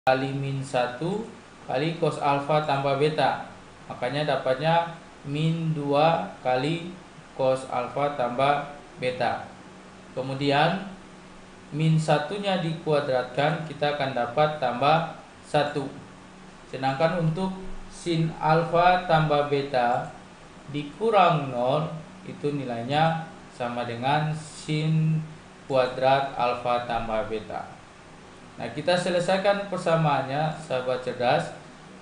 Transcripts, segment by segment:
kali min 1 kali cos alfa tambah beta. Makanya dapatnya min 2 kali cos alfa tambah beta. Kemudian min 1-nya dikuadratkan, kita akan dapat tambah 1. Sedangkan untuk sin alfa tambah beta dikurang 0 itu nilainya sama dengan sin kuadrat alfa tambah beta. Nah, kita selesaikan persamaannya, sahabat cerdas.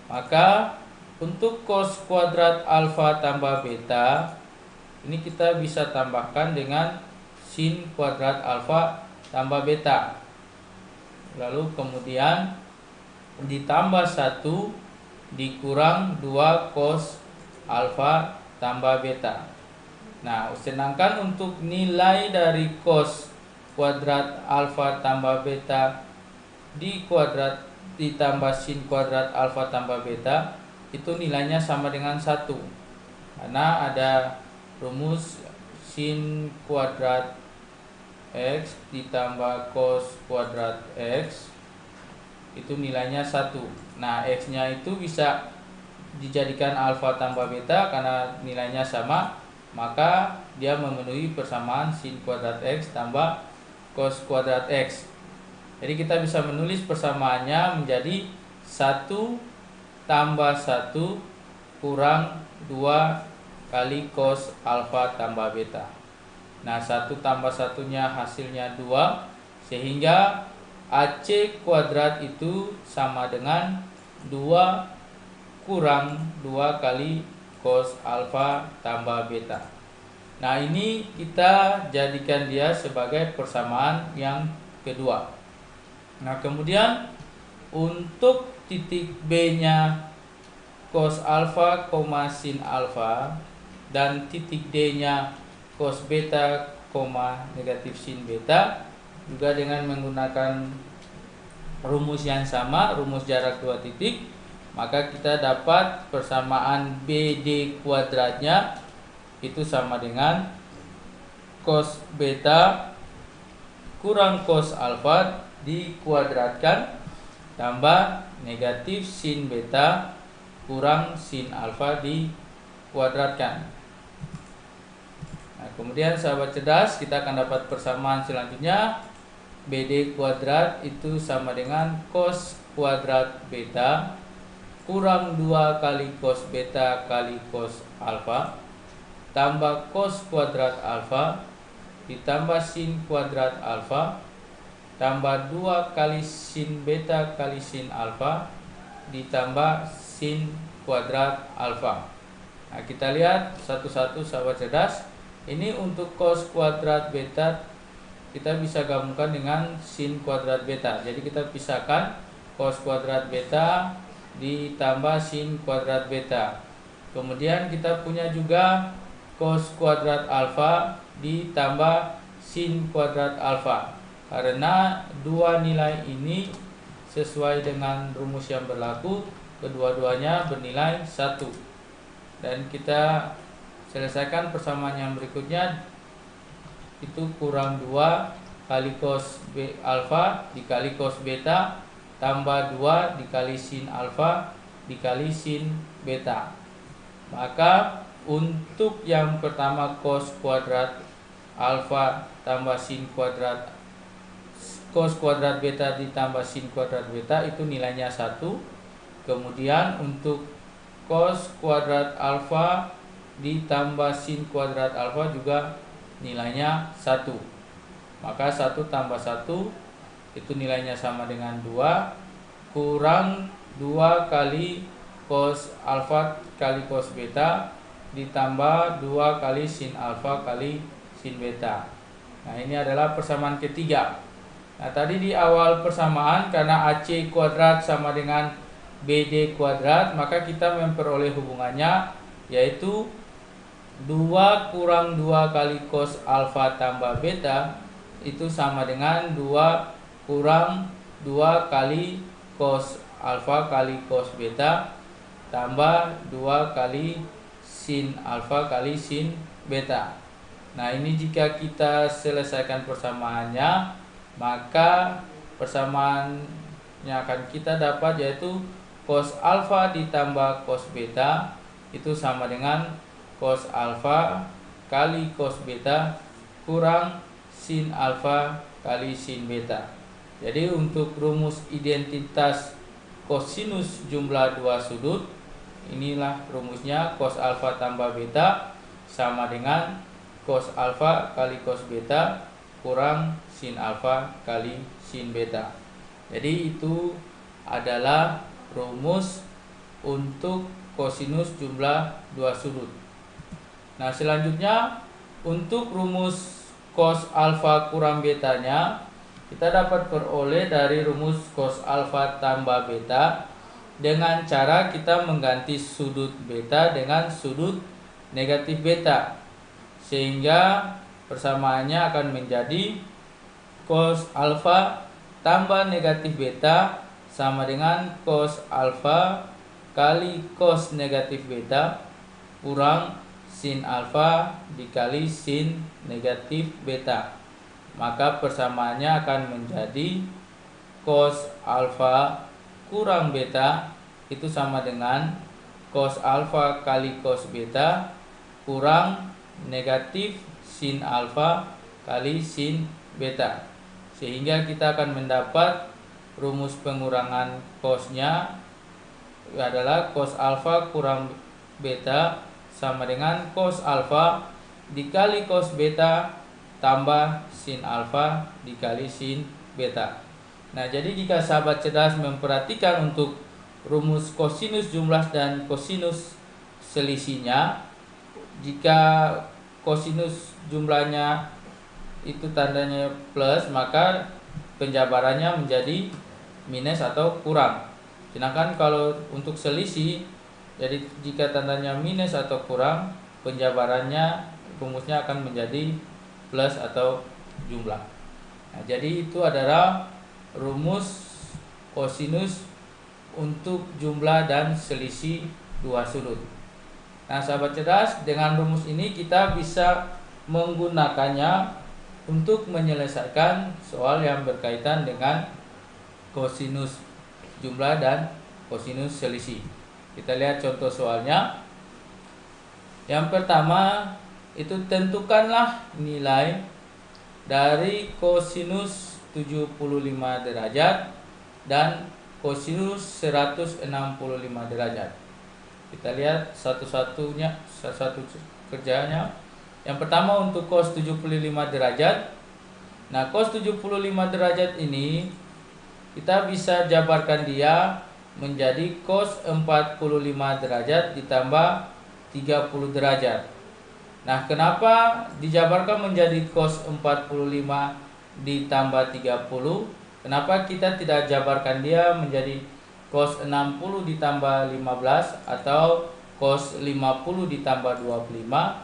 Maka untuk cos kuadrat alfa tambah beta ini kita bisa tambahkan dengan sin kuadrat alfa tambah beta. Lalu kemudian ditambah 1 dikurang 2 cos alfa tambah beta. Nah, sedangkan untuk nilai dari cos kuadrat alfa tambah beta ditambah sin kuadrat alfa tambah beta itu nilainya sama dengan 1. Karena ada rumus sin kuadrat x ditambah cos kuadrat x itu nilainya 1. Nah, x-nya itu bisa dijadikan alfa tambah beta karena nilainya sama, maka dia memenuhi persamaan sin kuadrat x tambah cos kuadrat x. Jadi kita bisa menulis persamaannya menjadi 1 tambah 1 kurang 2 kali cos alfa tambah beta. Nah, 1 tambah 1-nya hasilnya 2, sehingga AC kuadrat itu sama dengan 2 kurang 2 kali cos alfa tambah beta. Nah, ini kita jadikan dia sebagai persamaan yang kedua. Nah, kemudian untuk titik B-nya cos alfa, sin alfa, dan titik D-nya cos beta, negatif sin beta, juga dengan menggunakan rumus yang sama, rumus jarak 2 titik, maka kita dapat persamaan BD kuadratnya itu sama dengan cos beta kurang cos alfa dikuadratkan tambah negatif sin beta kurang sin alfa dikuadratkan. Nah, kemudian sahabat cerdas, kita akan dapat persamaan selanjutnya. BD kuadrat itu sama dengan cos kuadrat beta kurang 2 kali cos beta kali cos alfa tambah cos kuadrat alfa ditambah sin kuadrat alfa tambah 2 kali sin beta kali sin alfa ditambah sin kuadrat alfa. Nah, kita lihat satu-satu sahabat cerdas. Ini untuk cos kuadrat beta kita bisa gabungkan dengan sin kuadrat beta. Jadi kita pisahkan cos kuadrat beta ditambah sin kuadrat beta. Kemudian kita punya juga cos kuadrat alfa ditambah sin kuadrat alfa. Karena dua nilai ini sesuai dengan rumus yang berlaku, kedua-duanya bernilai 1. Dan kita selesaikan persamaan yang berikutnya, itu kurang 2 kali cos alfa dikali cos beta tambah 2 dikali sin alfa dikali sin beta. Maka untuk yang pertama cos kuadrat alfa tambah sin kuadrat cos kuadrat beta ditambah sin kuadrat beta itu nilainya 1. Kemudian untuk cos kuadrat alfa ditambah sin kuadrat alfa juga nilainya 1. Maka 1 tambah 1 itu nilainya sama dengan 2 kurang 2 kali cos alfa kali cos beta ditambah 2 kali sin alfa kali sin beta. Nah, ini adalah persamaan ketiga. Nah, tadi di awal persamaan karena AC kuadrat sama dengan BD kuadrat, maka kita memperoleh hubungannya yaitu 2 kurang 2 kali cos alfa tambah beta itu sama dengan 2 kurang 2 kali cos alfa kali cos beta tambah 2 kali sin alfa kali sin beta. Nah, ini jika kita selesaikan persamaannya, maka persamaan yang akan kita dapat yaitu cos alfa ditambah cos beta itu sama dengan cos alfa kali cos beta kurang sin alfa kali sin beta. Jadi untuk rumus identitas kosinus jumlah dua sudut, inilah rumusnya, cos alfa tambah beta sama dengan cos alfa kali cos beta kurang sin alfa kali sin beta. Jadi itu adalah rumus untuk kosinus jumlah dua sudut. Nah, selanjutnya untuk rumus cos alfa kurang betanya kita dapat peroleh dari rumus cos alfa tambah beta dengan cara kita mengganti sudut beta dengan sudut negatif beta, sehingga persamaannya akan menjadi cos alfa tambah negatif beta sama dengan cos alfa kali cos negatif beta kurang sin alfa dikali sin negatif beta. Maka persamaannya akan menjadi cos alfa kurang beta itu sama dengan cos alfa kali cos beta kurang negatif sin alfa kali sin beta. Sehingga kita akan mendapat rumus pengurangan cosnya adalah cos alfa kurang beta sama dengan cos alfa dikali cos beta tambah sin alfa dikali sin beta. Nah, jadi jika sahabat cerdas memperhatikan untuk rumus kosinus jumlah dan kosinus selisihnya, jika kosinus jumlahnya itu tandanya plus, maka penjabarannya menjadi minus atau kurang. Sedangkan kalau untuk selisih, jadi jika tandanya minus atau kurang, penjabarannya rumusnya akan menjadi plus atau jumlah. Nah, jadi itu adalah rumus kosinus untuk jumlah dan selisih dua sudut. Nah, sahabat cerdas, dengan rumus ini kita bisa menggunakannya untuk menyelesaikan soal yang berkaitan dengan kosinus jumlah dan kosinus selisih. Kita lihat contoh soalnya. Yang pertama itu tentukanlah nilai dari kosinus 75 derajat dan kosinus 165 derajat. Kita lihat satu kerjanya. Yang pertama untuk cos 75 derajat. Nah, cos 75 derajat ini kita bisa jabarkan dia menjadi cos 45 derajat ditambah 30 derajat. Nah, kenapa dijabarkan menjadi cos 45 ditambah 30? Kenapa kita tidak jabarkan dia menjadi cos 60 ditambah 15 atau cos 50 ditambah 25?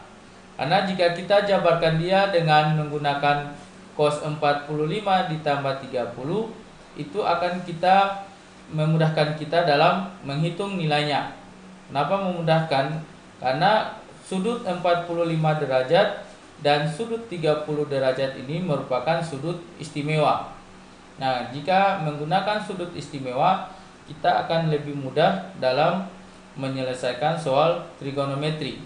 Karena jika kita jabarkan dia dengan menggunakan cos 45 ditambah 30, itu akan memudahkan kita dalam menghitung nilainya. Kenapa memudahkan? Karena sudut 45 derajat dan sudut 30 derajat ini merupakan sudut istimewa. Nah, jika menggunakan sudut istimewa, kita akan lebih mudah dalam menyelesaikan soal trigonometri.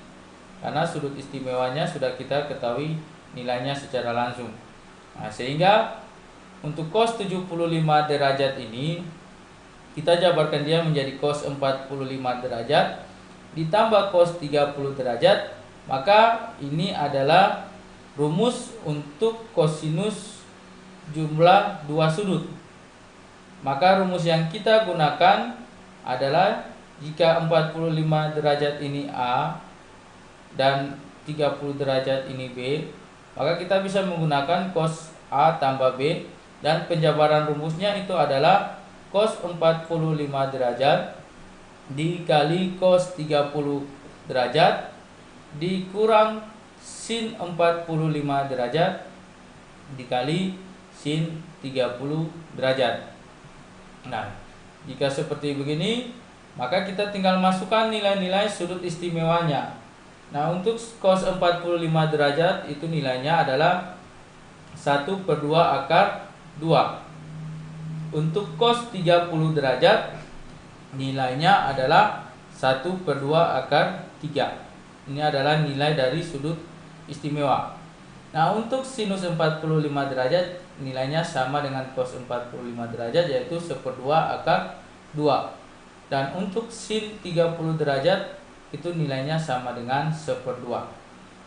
Karena sudut istimewanya sudah kita ketahui nilainya secara langsung. Nah, sehingga untuk cos 75 derajat ini kita jabarkan dia menjadi cos 45 derajat ditambah cos 30 derajat, maka ini adalah rumus untuk kosinus jumlah dua sudut. Maka rumus yang kita gunakan adalah jika 45 derajat ini A dan 30 derajat ini B, maka kita bisa menggunakan cos A tambah B, dan penjabaran rumusnya itu adalah cos 45 derajat dikali cos 30 derajat dikurang sin 45 derajat dikali sin 30 derajat. Nah, jika seperti begini, maka kita tinggal masukkan nilai-nilai sudut istimewanya. Nah, untuk cos 45 derajat itu nilainya adalah 1/2 akar 2. untuk cos 30 derajat nilainya adalah 1/2 akar 3. Ini adalah nilai dari sudut istimewa. Nah, untuk sinus 45 derajat nilainya sama dengan cos 45 derajat, yaitu 1/2 akar 2. Dan untuk sin 30 derajat itu nilainya sama dengan 1/2.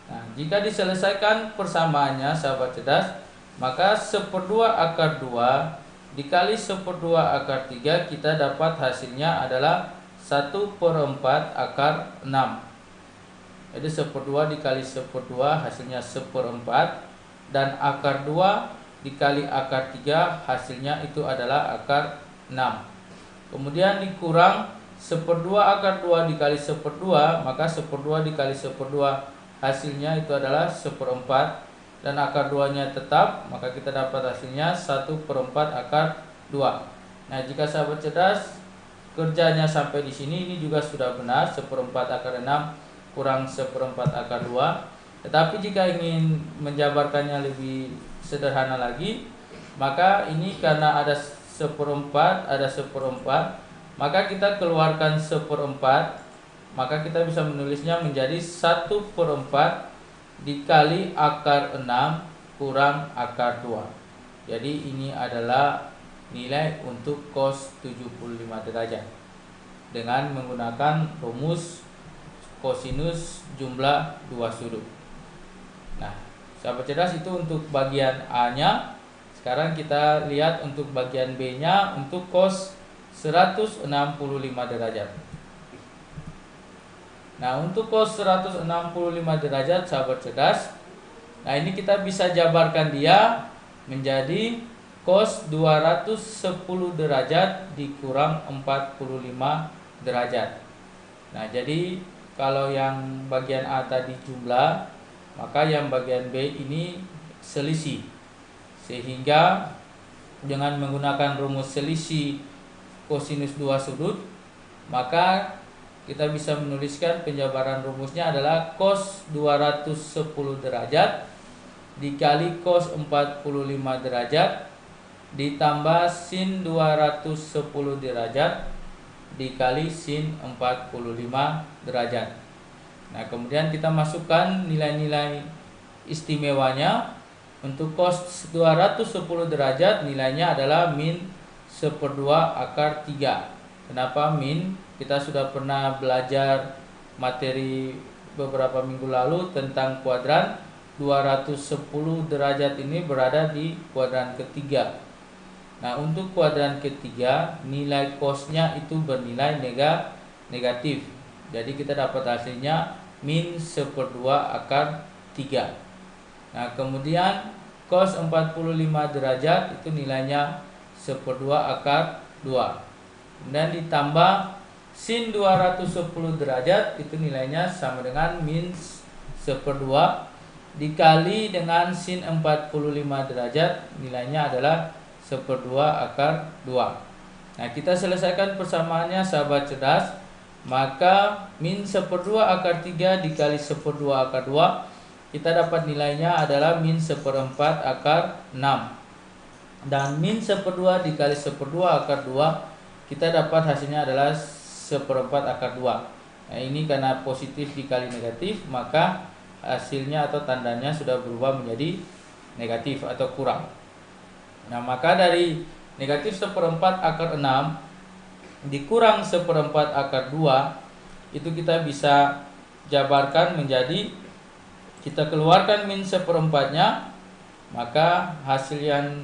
Nah, jika diselesaikan persamaannya sahabat cerdas, maka 1/2 akar 2 dikali 1/2 akar 3 kita dapat hasilnya adalah 1/4 akar 6. Jadi 1/2 dikali 1/2 hasilnya 1/4, dan akar 2 dikali akar 3 hasilnya itu adalah akar 6. Kemudian dikurang 1/2 akar 2 dikali 1/2, maka 1/2 dikali 1/2 hasilnya itu adalah 1/4, dan akar 2-nya tetap, maka kita dapat hasilnya 1/4 akar 2. Nah, jika sahabat cerdas kerjanya sampai di sini, ini juga sudah benar, 1/4 akar 6 kurang 1/4 akar 2. Tetapi jika ingin menjabarkannya lebih sederhana lagi, maka ini karena ada 1/4, maka kita keluarkan 1/4, maka kita bisa menulisnya menjadi 1/4 dikali akar 6 kurang akar 2. Jadi ini adalah nilai untuk cos 75 derajat dengan menggunakan rumus kosinus jumlah dua sudut. Nah, sahabat cerdas, itu untuk bagian A-nya. Sekarang kita lihat untuk bagian B-nya untuk cos 165 derajat. Nah, untuk cos 165 derajat sahabat cerdas, nah ini kita bisa jabarkan dia menjadi cos 210 derajat dikurang 45 derajat. Nah, jadi kalau yang bagian A tadi jumlah, maka yang bagian B ini selisih. Sehingga dengan menggunakan rumus selisih kosinus dua sudut, maka kita bisa menuliskan penjabaran rumusnya adalah cos 210 derajat dikali cos 45 derajat ditambah sin 210 derajat dikali sin 45 derajat. Nah, kemudian kita masukkan nilai-nilai istimewanya. Untuk cos 210 derajat nilainya adalah min 1/2 akar 3. Kenapa min? Kita sudah pernah belajar materi beberapa minggu lalu tentang kuadran. 210 derajat ini berada di kuadran ketiga. Nah, untuk kuadran ketiga nilai cosnya itu bernilai negatif. Jadi kita dapat hasilnya min 1/2 akar 3. Nah, kemudian cos 45 derajat itu nilainya 1/2 akar 2. Kemudian ditambah sin 210 derajat itu nilainya sama dengan min 1/2 dikali dengan sin 45 derajat nilainya adalah 1/2 akar 2. Nah, kita selesaikan persamaannya sahabat cerdas. Maka min 1/2 akar 3 dikali 1/2 akar 2, kita dapat nilainya adalah min 1/4 akar 6. Dan min 1/2 dikali 1/2 akar 2, kita dapat hasilnya adalah 1/4 akar 2. Nah, ini karena positif dikali negatif, maka hasilnya atau tandanya sudah berubah menjadi negatif atau kurang. Nah, maka dari negatif 1/4 akar 6 dikurang 1/4 akar 2, itu kita bisa jabarkan menjadi, kita keluarkan min 1/4-nya, maka hasil yang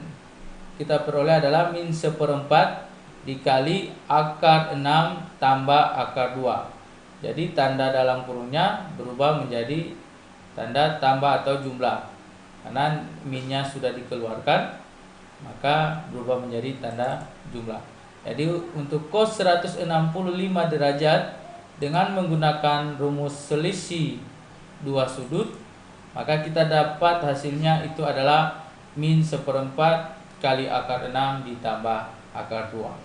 kita peroleh adalah min 1/4 dikali akar 6 tambah akar 2. Jadi tanda dalam kurungnya berubah menjadi tanda tambah atau jumlah. Karena minnya sudah dikeluarkan, maka berubah menjadi tanda jumlah. Jadi untuk cos 165 derajat dengan menggunakan rumus selisih dua sudut, maka kita dapat hasilnya itu adalah min 1/4 kali akar 6 ditambah akar 2.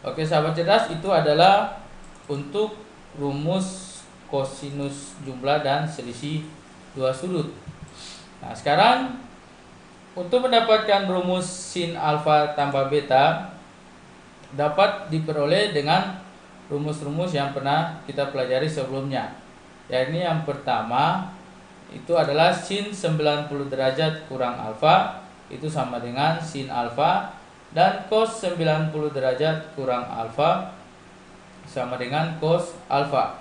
Oke sahabat cerdas, itu adalah untuk rumus kosinus jumlah dan selisih dua sudut. Nah, sekarang Untuk mendapatkan rumus sin alfa tambah beta dapat diperoleh dengan rumus-rumus yang pernah kita pelajari sebelumnya. Yakni yang pertama itu adalah sin 90 derajat kurang alfa itu sama dengan sin alfa, dan cos 90 derajat kurang alfa sama dengan cos alfa.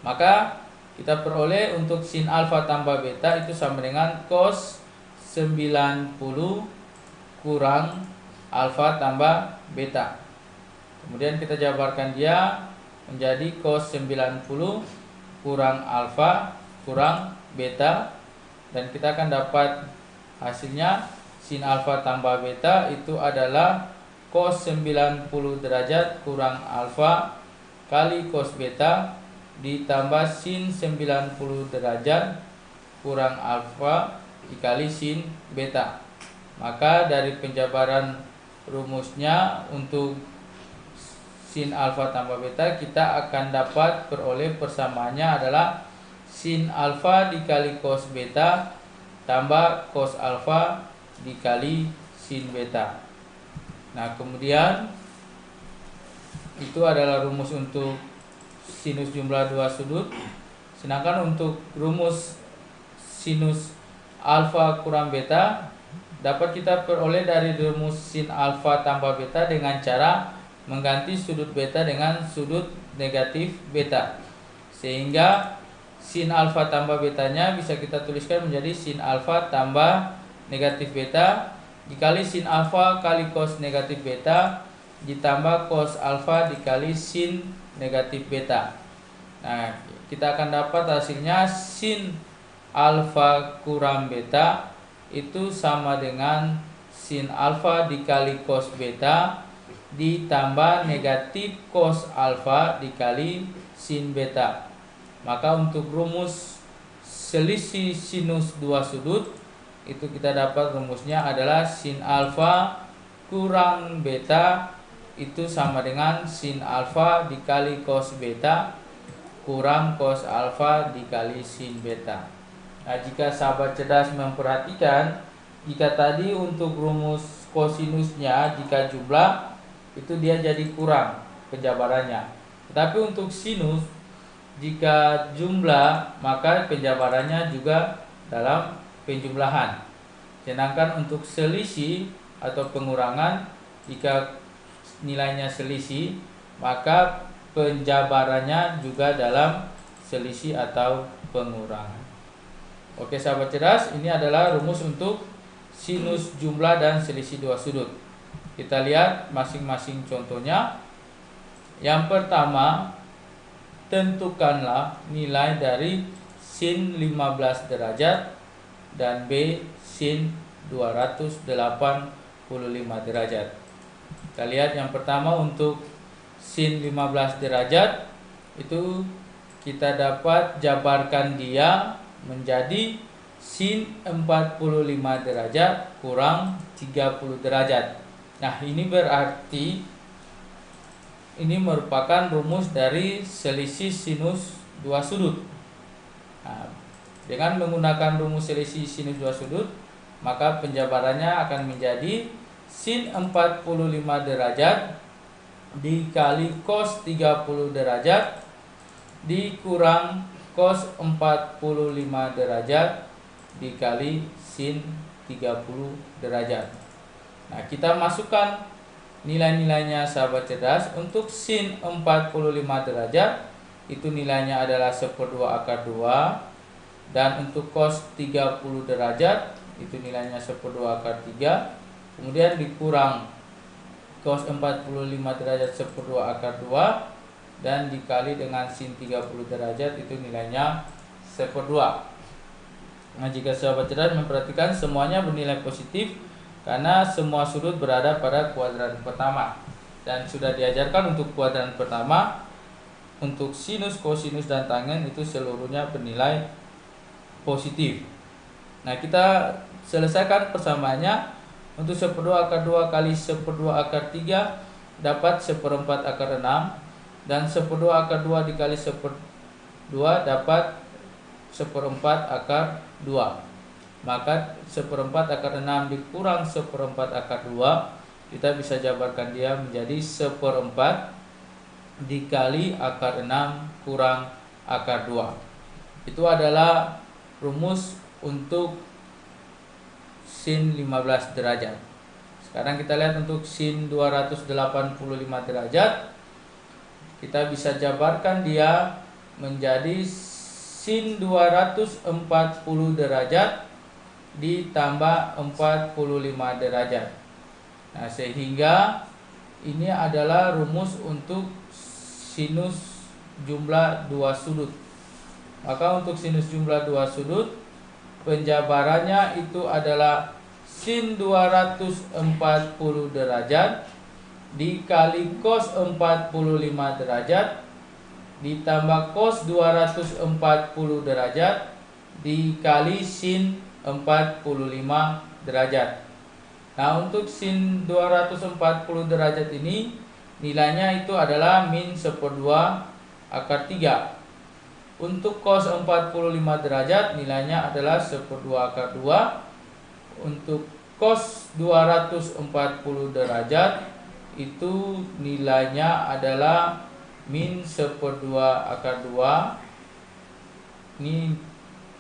Maka kita peroleh untuk sin alfa tambah beta itu sama dengan cos 90 kurang alfa tambah beta. Kemudian kita jabarkan dia menjadi cos 90 kurang alfa kurang beta, dan kita akan dapat hasilnya sin alfa tambah beta itu adalah cos 90 derajat kurang alfa kali cos beta ditambah sin 90 derajat kurang alfa dikali sin beta. Maka dari penjabaran rumusnya untuk sin alfa tambah beta kita akan dapat peroleh persamaannya adalah sin alfa dikali cos beta tambah cos alfa dikali sin beta. Nah, kemudian itu adalah rumus untuk sinus jumlah dua sudut. Sedangkan untuk rumus sinus alfa kurang beta dapat kita peroleh dari rumus sin alfa tambah beta dengan cara mengganti sudut beta dengan sudut negatif beta, sehingga sin alfa tambah betanya bisa kita tuliskan menjadi sin alfa tambah negatif beta dikali sin alfa kali cos negatif beta ditambah cos alfa dikali sin negatif beta. Nah, kita akan dapat hasilnya sin alfa kurang beta itu sama dengan sin alfa dikali cos beta ditambah negatif cos alfa dikali sin beta. Maka untuk rumus selisih sinus dua sudut itu kita dapat rumusnya adalah sin alfa kurang beta itu sama dengan sin alfa dikali cos beta kurang cos alfa dikali sin beta. Nah, jika sahabat cerdas memperhatikan, jika tadi untuk rumus kosinusnya jika jumlah itu dia jadi kurang penjabarannya. Tetapi untuk sinus jika jumlah maka penjabarannya juga dalam penjumlahan. Sedangkan untuk selisih atau pengurangan jika nilainya selisih maka penjabarannya juga dalam selisih atau pengurangan. Oke sahabat cerdas, ini adalah rumus untuk sinus jumlah dan selisih dua sudut. Kita lihat masing-masing contohnya. Yang pertama, tentukanlah nilai dari sin 15 derajat dan B sin 285 derajat. Kita lihat yang pertama untuk sin 15 derajat itu kita dapat jabarkan dia menjadi sin 45 derajat kurang 30 derajat. Nah, ini berarti ini merupakan rumus dari selisih sinus dua sudut. Nah, dengan menggunakan rumus selisih sinus dua sudut, maka penjabarannya akan menjadi sin 45 derajat dikali cos 30 derajat dikurang cos 45 derajat dikali sin 30 derajat. Nah, kita masukkan nilai-nilainya sahabat cerdas. Untuk sin 45 derajat itu nilainya adalah 1/2 akar 2, dan untuk cos 30 derajat itu nilainya 1/2 akar 3, kemudian dikurang cos 45 derajat 1/2 akar 2 dan dikali dengan sin 30 derajat itu nilainya 1/2. Nah, jika sahabat cerdas memperhatikan semuanya bernilai positif karena semua sudut berada pada kuadran pertama, dan sudah diajarkan untuk kuadran pertama untuk sinus, kosinus dan tangen itu seluruhnya bernilai positif. Nah, kita selesaikan persamaannya. Untuk 1/2 akar 2 kali 1/2 akar 3 dapat 1/4 akar 6, dan 1/2 akar 2 dikali 1/2 dapat 1/4 akar 2. maka 1/4 akar 6 dikurang 1/4 akar 2, kita bisa jabarkan dia menjadi 1/4 dikali akar 6 kurang akar 2. Itu adalah rumus untuk sin 15 derajat. Sekarang kita lihat untuk sin 285 derajat. Kita bisa jabarkan dia menjadi sin 240 derajat ditambah 45 derajat. Nah, sehingga ini adalah rumus untuk sinus jumlah dua sudut. Maka untuk sinus jumlah dua sudut, penjabarannya itu adalah sin 240 derajat dikali cos 45 derajat ditambah cos 240 derajat dikali sin 45 derajat. Nah, untuk sin 240 derajat ini nilainya itu adalah min 1/2 akar 3. Untuk cos 45 derajat nilainya adalah 1/2 akar 2. Untuk cos 240 derajat itu nilainya adalah min 1/2 akar 2. Ini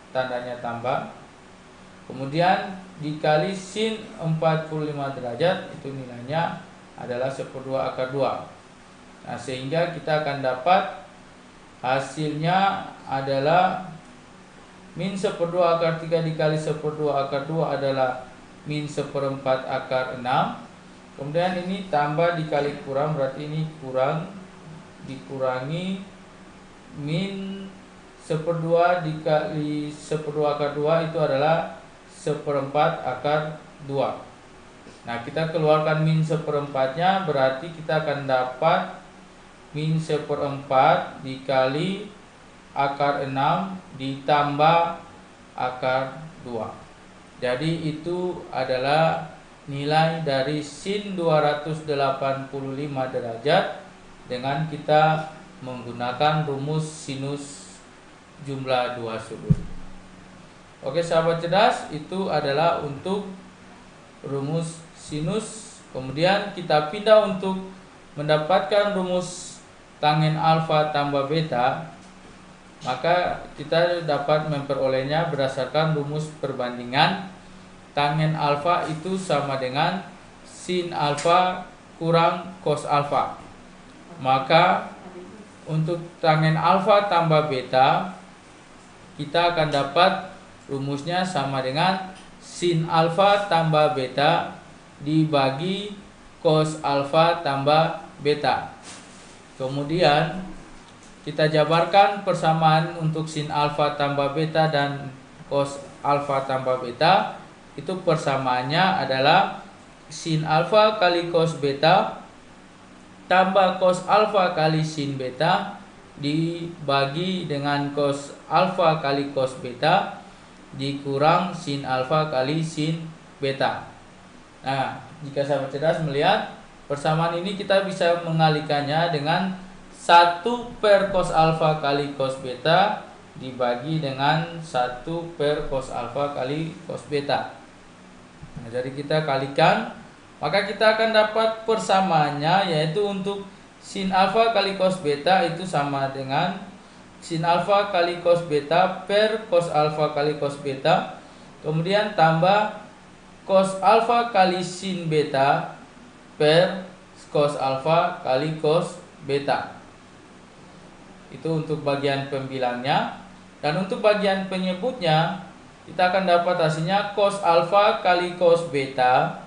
tandanya tambah. Kemudian dikali sin 45 derajat itu nilainya adalah 1/2 akar 2. Nah, sehingga kita akan dapat hasilnya adalah min 1/2 akar 3 dikali 1/2 akar 2 adalah min 1/4 akar 6. Kemudian ini tambah dikali kurang, berarti ini kurang dikurangi min 1/2 dikali 1/2 akar 2 itu adalah 1/4 akar 2. Nah, kita keluarkan min 1/4-nya, berarti kita akan dapat min 1/4 dikali akar 6 ditambah akar 2. Jadi itu adalah nilai dari sin 285 derajat dengan kita menggunakan rumus sinus jumlah dua sudut. Oke sahabat cerdas, itu adalah untuk rumus sinus. Kemudian kita pindah untuk mendapatkan rumus tangen alfa tambah beta. Maka kita dapat memperolehnya berdasarkan rumus perbandingan. Tangen alfa itu sama dengan sin alfa kurang cos alfa. Maka untuk tangen alfa tambah beta, kita akan dapat rumusnya sama dengan sin alfa tambah beta dibagi cos alfa tambah beta. Kemudian kita jabarkan persamaan untuk sin alfa tambah beta dan cos alfa tambah beta. Itu persamaannya adalah sin alfa kali cos beta tambah cos alfa kali sin beta dibagi dengan cos alfa kali cos beta dikurang sin alfa kali sin beta. Nah, jika sahabat cerdas melihat persamaan ini, kita bisa mengalihkannya dengan 1 per cos alfa kali cos beta dibagi dengan 1 per cos alfa kali cos beta. Nah, jadi kita kalikan, maka kita akan dapat persamaannya, yaitu untuk sin alfa kali cos beta itu sama dengan sin alfa kali cos beta per cos alfa kali cos beta, kemudian tambah cos alfa kali sin beta per cos alfa kali cos beta. Itu untuk bagian pembilangnya. Dan untuk bagian penyebutnya, kita akan dapat hasilnya cos alfa kali cos beta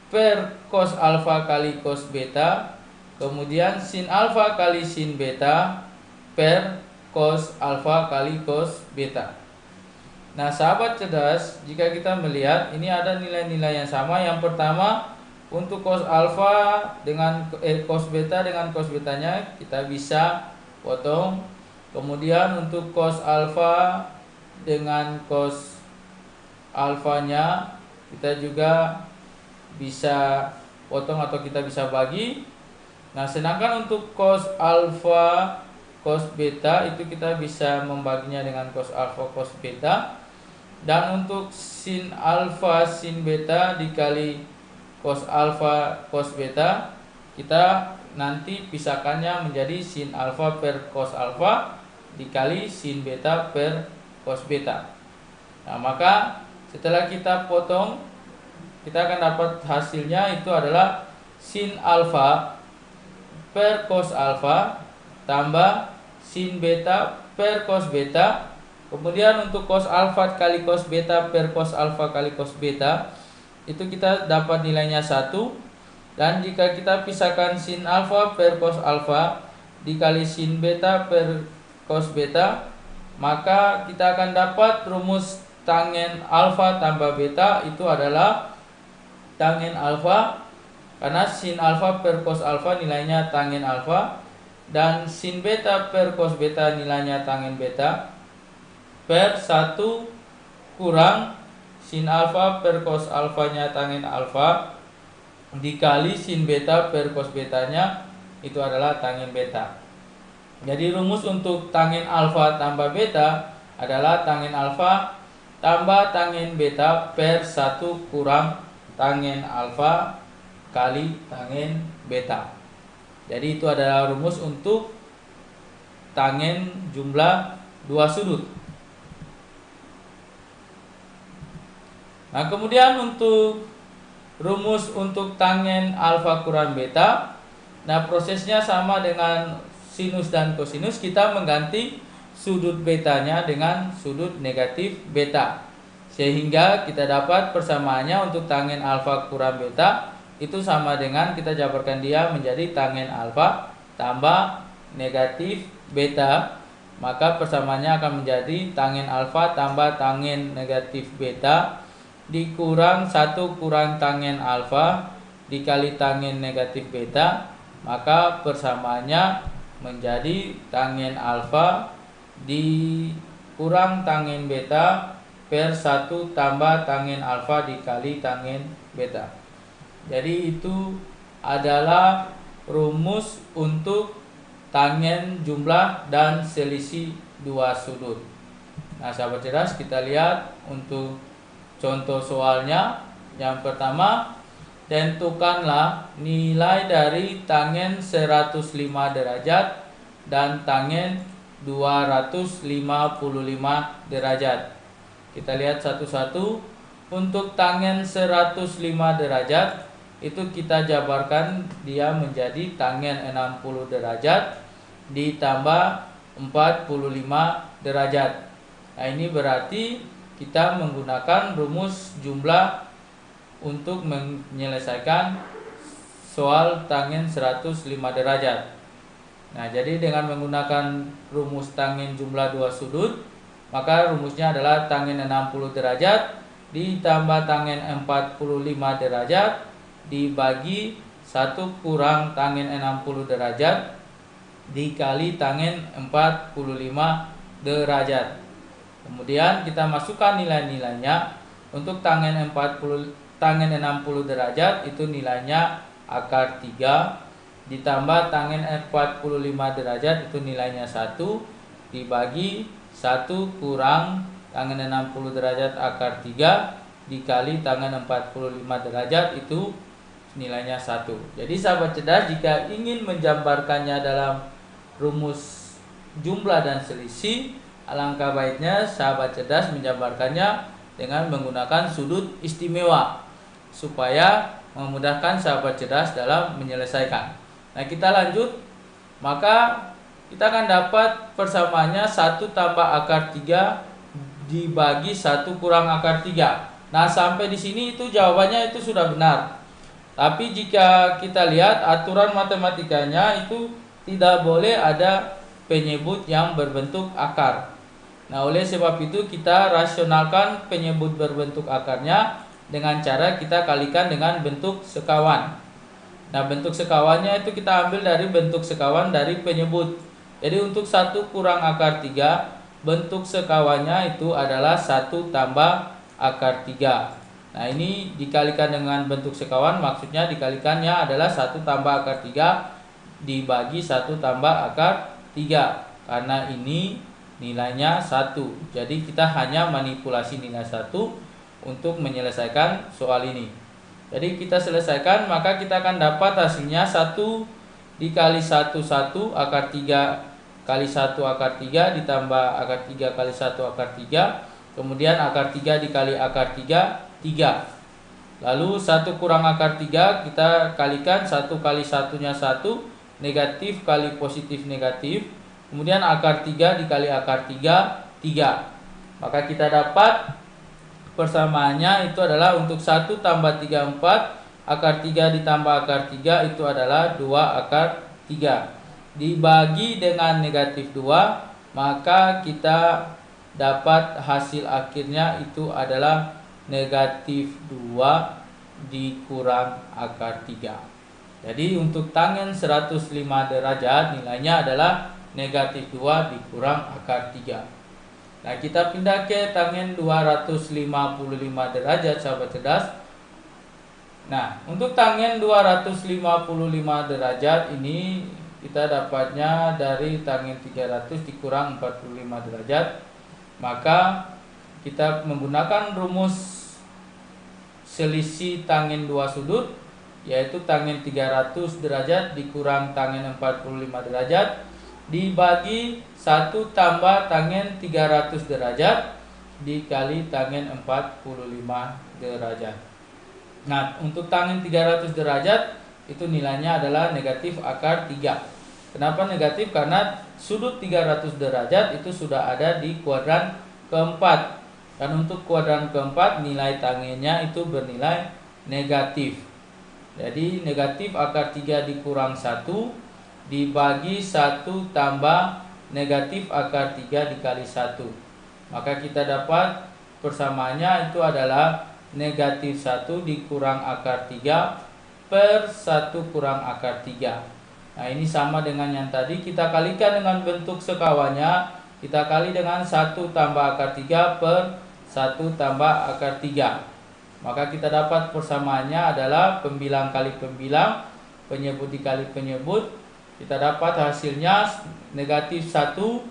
per cos alfa kali cos beta, kemudian sin alfa kali sin beta per cos alfa kali cos beta. Nah sahabat cerdas, jika kita melihat ini ada nilai-nilai yang sama. Yang pertama, untuk cos alfa dengan cos beta dengan cos betanya kita bisa potong. Kemudian untuk cos alfa dengan cos alfanya kita juga bisa potong atau kita bisa bagi. Nah, sedangkan untuk cos alfa cos beta itu kita bisa membaginya dengan cos alfa cos beta. Dan untuk sin alfa sin beta dikali cos alfa cos beta, kita nanti pisahkannya menjadi sin alfa per cos alfa dikali sin beta per cos beta. Nah, maka setelah kita potong, kita akan dapat hasilnya itu adalah sin alfa per cos alfa tambah sin beta per cos beta. Kemudian untuk cos alfa kali cos beta per cos alfa kali cos beta, itu kita dapat nilainya 1. Dan jika kita pisahkan sin alfa per cos alfa dikali sin beta per cos beta, maka kita akan dapat rumus tangen alfa tambah beta itu adalah tangen alfa, karena sin alfa per cos alfa nilainya tangen alfa, dan sin beta per cos beta nilainya tangen beta, per 1 kurang sin alfa per cos alfanya tangen alfa dikali sin beta per cos betanya itu adalah tangen beta. Jadi rumus untuk tangen alfa tambah beta adalah tangen alfa tambah tangen beta per 1 kurang tangen alfa kali tangen beta. Jadi itu adalah rumus untuk tangen jumlah dua sudut. Nah, kemudian untuk rumus untuk tangen alfa kurang beta, nah prosesnya sama dengan sinus dan kosinus, kita mengganti sudut betanya dengan sudut negatif beta, sehingga kita dapat persamaannya untuk tangen alfa kurang beta itu sama dengan kita jabarkan dia menjadi tangen alfa tambah negatif beta, maka persamaannya akan menjadi tangen alfa tambah tangen negatif beta dikurang 1 kurang tangen alfa dikali tangen negatif beta, maka persamaannya menjadi tangen alfa dikurang tangen beta per 1 tambah tangen alfa dikali tangen beta. Jadi itu adalah rumus untuk tangen jumlah dan selisih dua sudut. Nah, sahabat cerdas, kita lihat untuk contoh soalnya. Yang pertama, tentukanlah nilai dari tangen 105 derajat dan tangen 255 derajat. Kita lihat satu-satu. Untuk tangen 105 derajat itu kita jabarkan dia menjadi tangen 60 derajat ditambah 45 derajat. Nah, ini berarti kita menggunakan rumus jumlah untuk menyelesaikan soal tangen 105 derajat. Nah, jadi dengan menggunakan rumus tangen jumlah dua sudut, maka rumusnya adalah tangen 60 derajat ditambah tangen 45 derajat dibagi 1 kurang tangen 60 derajat dikali tangen 45 derajat. Kemudian kita masukkan nilai-nilainya. Untuk tangen 60 derajat itu nilainya akar 3 ditambah tangen 45 derajat itu nilainya 1 dibagi 1 kurang tangen 60 derajat akar 3 dikali tangen 45 derajat itu nilainya 1. Jadi sahabat cerdas, jika ingin menjabarkannya dalam rumus jumlah dan selisih, alangkah baiknya sahabat cerdas menjabarkannya dengan menggunakan sudut istimewa supaya memudahkan sahabat cerdas dalam menyelesaikan. Nah, kita lanjut. Maka kita akan dapat persamaannya 1 tambah akar 3 dibagi 1 kurang akar 3. Nah, sampai di sini itu jawabannya itu sudah benar. Tapi jika kita lihat aturan matematikanya itu tidak boleh ada penyebut yang berbentuk akar. Nah, oleh sebab itu kita rasionalkan penyebut berbentuk akarnya dengan cara kita kalikan dengan bentuk sekawan. Nah, bentuk sekawannya itu kita ambil dari bentuk sekawan dari penyebut. Jadi untuk 1 kurang akar 3, bentuk sekawannya itu adalah 1 tambah akar 3. Nah, ini dikalikan dengan bentuk sekawan, maksudnya dikalikannya adalah 1 tambah akar 3 dibagi 1 tambah akar 3. Karena ini nilainya 1. Jadi kita hanya manipulasi nilai 1 untuk menyelesaikan soal ini. Jadi kita selesaikan, maka kita akan dapat hasilnya 1 dikali 1 1 akar 3 kali 1 akar 3 ditambah akar 3 kali 1 akar 3. Kemudian akar 3 dikali akar 3 3. Lalu 1 kurang akar 3 kita kalikan, 1 kali 1-nya 1, negatif kali positif negatif. Kemudian akar 3 dikali akar 3 3. Maka kita dapat persamaannya itu adalah untuk 1 tambah 3 4, akar 3 ditambah akar 3 itu adalah 2 akar 3. Dibagi dengan negatif 2, maka kita dapat hasil akhirnya itu adalah negatif 2 dikurang akar 3. Jadi untuk tangen 105 derajat nilainya adalah negatif 2 dikurang akar 3. Nah, kita pindah ke tangen 255 derajat, sahabat cerdas. Nah, untuk tangen 255 derajat ini kita dapatnya dari tangen 300 dikurang 45 derajat. Maka kita menggunakan rumus selisih tangen 2 sudut, yaitu tangen 300 derajat dikurang tangen 45 derajat dibagi 1 tambah tangen 300 derajat dikali tangen 45 derajat. Nah, untuk tangen 300 derajat itu nilainya adalah negatif akar 3. Kenapa negatif? Karena sudut 300 derajat itu sudah ada di kuadran keempat. Dan untuk kuadran keempat nilai tangennya itu bernilai negatif. Jadi negatif akar 3 dikurang 1 dibagi 1 tambah negatif akar 3 dikali 1. Maka kita dapat persamaannya itu adalah negatif 1 dikurang akar 3 per 1 kurang akar 3. Nah, ini sama dengan yang tadi, kita kalikan dengan bentuk sekawannya. Kita kali dengan 1 tambah akar 3 per 1 tambah akar 3. Maka kita dapat persamaannya adalah pembilang kali pembilang, penyebut dikali penyebut. Kita dapat hasilnya negatif 1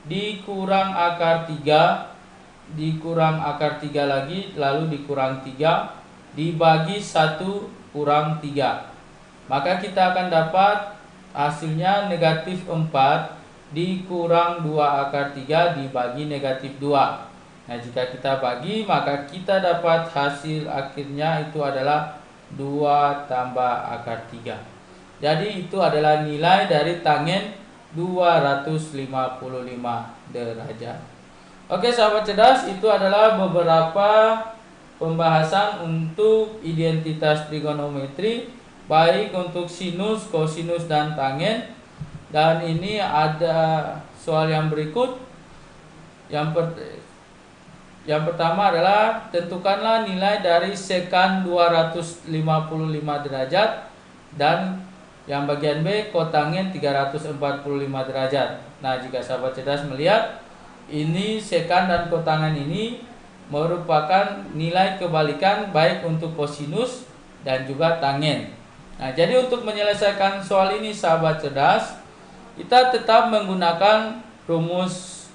dikurang akar 3 dikurang akar 3 lagi, lalu dikurang 3 dibagi 1 kurang 3. Maka kita akan dapat hasilnya negatif 4 dikurang 2 akar 3 dibagi negatif 2. Nah, jika kita bagi, maka kita dapat hasil akhirnya itu adalah 2 tambah akar 3. Jadi itu adalah nilai dari tangen 255 derajat. Oke, sahabat cerdas, itu adalah beberapa pembahasan untuk identitas trigonometri, baik untuk sinus, kosinus, dan tangen. Dan ini ada soal yang berikut. Yang pertama adalah tentukanlah nilai dari sekan 255 derajat, dan yang bagian B kotangen 345 derajat. Nah, jika sahabat cerdas melihat ini sekan dan kotangan ini merupakan nilai kebalikan baik untuk kosinus dan juga tangen. Nah, jadi untuk menyelesaikan soal ini, sahabat cerdas, kita tetap menggunakan rumus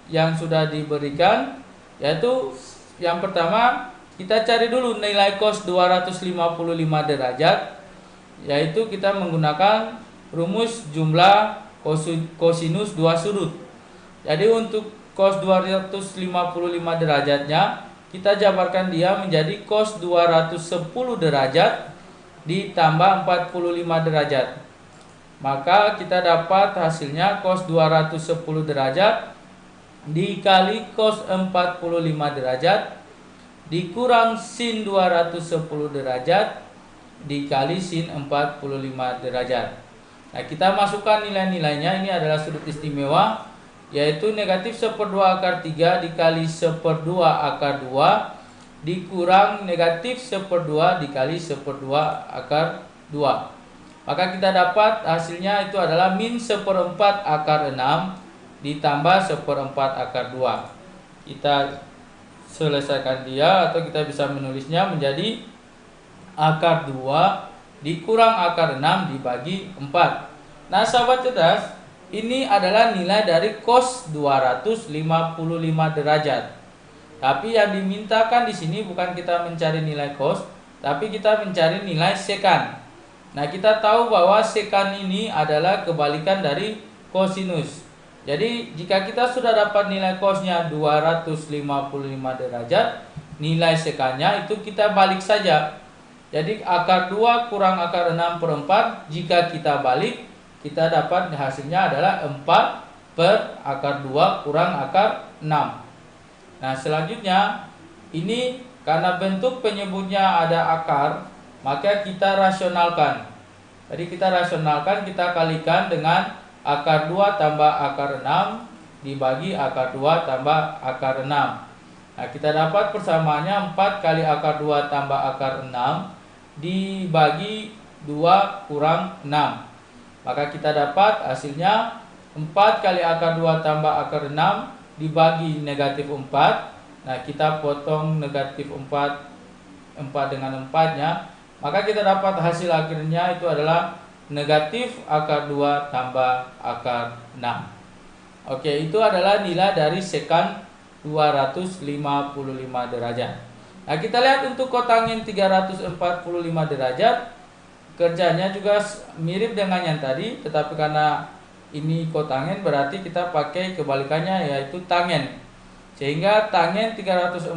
yang sudah diberikan, yaitu yang pertama kita cari dulu nilai cos 255 derajat, yaitu kita menggunakan rumus jumlah kosinus 2 sudut. Jadi untuk cos 255 derajatnya kita jabarkan dia menjadi cos 210 derajat ditambah 45 derajat. Maka kita dapat hasilnya cos 210 derajat dikali cos 45 derajat dikurang sin 210 derajat dikali sin 45 derajat. Nah, kita masukkan nilai-nilainya. Ini adalah sudut istimewa, yaitu negatif 1/2 akar 3 dikali 1/2 akar 2 dikurang negatif 1/2 dikali 1/2 akar 2. Maka kita dapat hasilnya itu adalah min 1/4 akar 6 ditambah 1/4 akar 2. Kita selesaikan dia, atau kita bisa menulisnya menjadi akar 2 dikurang akar 6 dibagi 4. Nah, sahabat cerdas, Ini adalah nilai dari cos 255 derajat. Tapi yang dimintakan di sini bukan kita mencari nilai cos, tapi kita mencari nilai sekan. Nah, kita tahu bahwa sekan ini adalah kebalikan dari kosinus. Jadi, jika kita sudah dapat nilai cosnya 255 derajat, nilai sekannya itu kita balik saja. Jadi, akar 2 kurang akar 6 per 4, jika kita balik, kita dapat hasilnya adalah 4 per akar 2 kurang akar 6. Nah, selanjutnya ini karena bentuk penyebutnya ada akar, maka kita rasionalkan. Jadi kita rasionalkan, kita kalikan dengan akar 2 tambah akar 6 dibagi akar 2 tambah akar 6. Nah, kita dapat persamaannya 4 kali akar 2 tambah akar 6 dibagi 2 kurang 6. Maka kita dapat hasilnya 4 kali akar 2 tambah akar 6 dibagi negatif 4. Nah, kita potong negatif 4 dengan 4-nya. Maka kita dapat hasil akhirnya itu adalah negatif akar 2 tambah akar 6. Oke, itu adalah nilai dari sekan 255 derajat. Nah, kita lihat untuk kotangin 345 derajat. Kerjanya juga mirip dengan yang tadi, tetapi karena ini kotangen berarti kita pakai kebalikannya, yaitu tangen. Sehingga tangen 345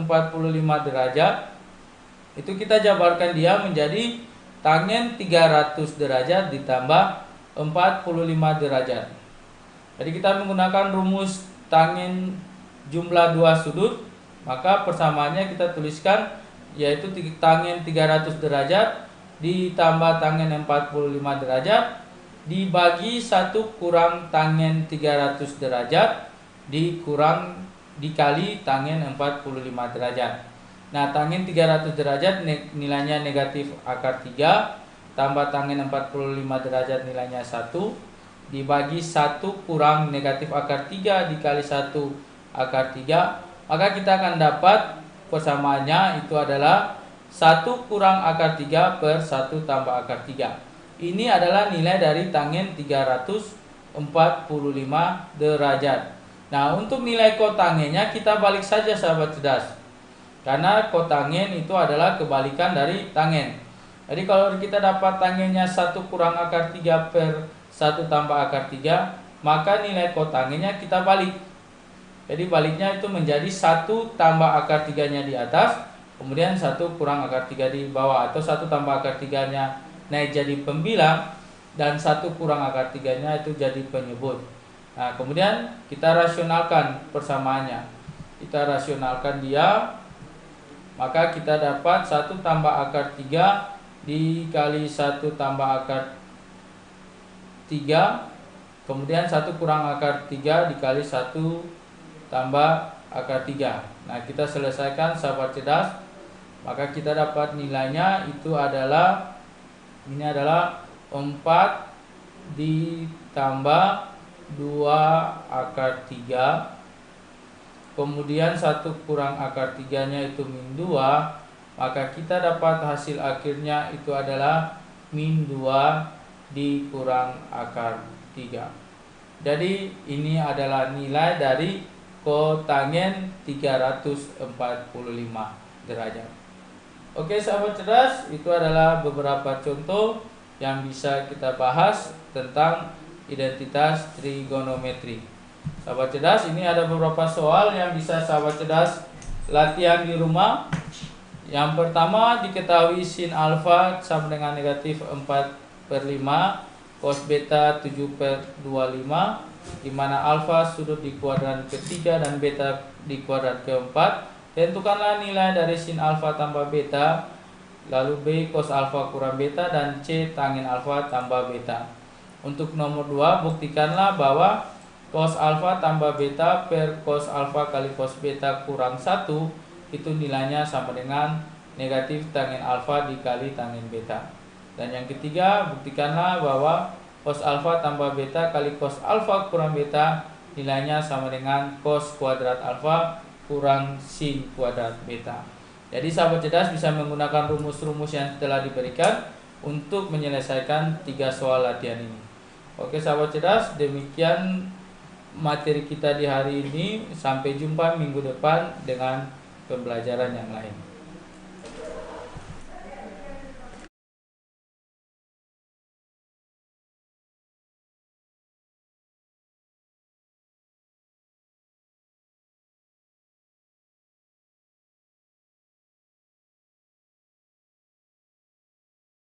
derajat itu kita jabarkan dia menjadi tangen 300 derajat ditambah 45 derajat. Jadi kita menggunakan rumus tangen jumlah 2 sudut, maka persamaannya kita tuliskan yaitu tangen 300 derajat ditambah tangen 45 derajat dibagi 1 kurang tangen 300 derajat dikali tangen 45 derajat. Nah, tangen 300 derajat nilainya negatif akar 3 tambah tangen 45 derajat nilainya 1 dibagi 1 kurang negatif akar 3 dikali 1 akar 3, maka kita akan dapat persamaannya itu adalah 1 kurang akar 3 per 1 tambah akar 3. Ini adalah nilai dari tangen 345 derajat. Nah, untuk nilai kotangennya kita balik saja sahabat cerdas. Karena kotangen itu adalah kebalikan dari tangen. Jadi kalau kita dapat tangennya 1 kurang akar 3 per 1 tambah akar 3, maka nilai kotangennya kita balik. Jadi baliknya itu menjadi 1 tambah akar 3-nya di atas, kemudian 1 kurang akar 3 di bawah, atau 1 tambah akar 3-nya naik jadi pembilang dan 1 kurang akar 3-nya itu jadi penyebut. Nah, kemudian kita rasionalkan persamaannya. Kita rasionalkan dia, maka kita dapat 1 tambah akar 3 dikali 1 tambah akar 3, kemudian 1 kurang akar 3 dikali 1 tambah akar 3. Nah, kita selesaikan sahabat cerdas, maka kita dapat nilainya itu adalah 4 ditambah 2 akar 3, kemudian 1 kurang akar 3-nya itu min 2, maka kita dapat hasil akhirnya itu adalah min 2 dikurang akar 3. Jadi ini adalah nilai dari kotangen 345 derajat. Oke sahabat cerdas, itu adalah beberapa contoh yang bisa kita bahas tentang identitas trigonometri. Sahabat cerdas, ini ada beberapa soal yang bisa sahabat cerdas latihan di rumah. Yang pertama, diketahui sin alfa sama dengan negatif 4/5, cos beta 7/25, di mana alfa sudut di kuadran ketiga dan beta di kuadran keempat. Tentukanlah nilai dari sin alfa tambah beta, lalu B cos alfa kurang beta, dan C tangin alfa tambah beta. Untuk nomor 2, buktikanlah bahwa cos alfa tambah beta per cos alfa kali cos beta kurang 1 itu nilainya sama dengan negatif tangin alfa dikali tangin beta. Dan yang ketiga, buktikanlah bahwa cos alfa tambah beta kali cos alfa kurang beta nilainya sama dengan cos kuadrat alfa kurang sin kuadrat beta. Jadi sahabat cerdas bisa menggunakan rumus-rumus yang telah diberikan untuk menyelesaikan 3 soal latihan ini. Oke sahabat cerdas, demikian materi kita di hari ini. Sampai jumpa minggu depan dengan pembelajaran yang lain.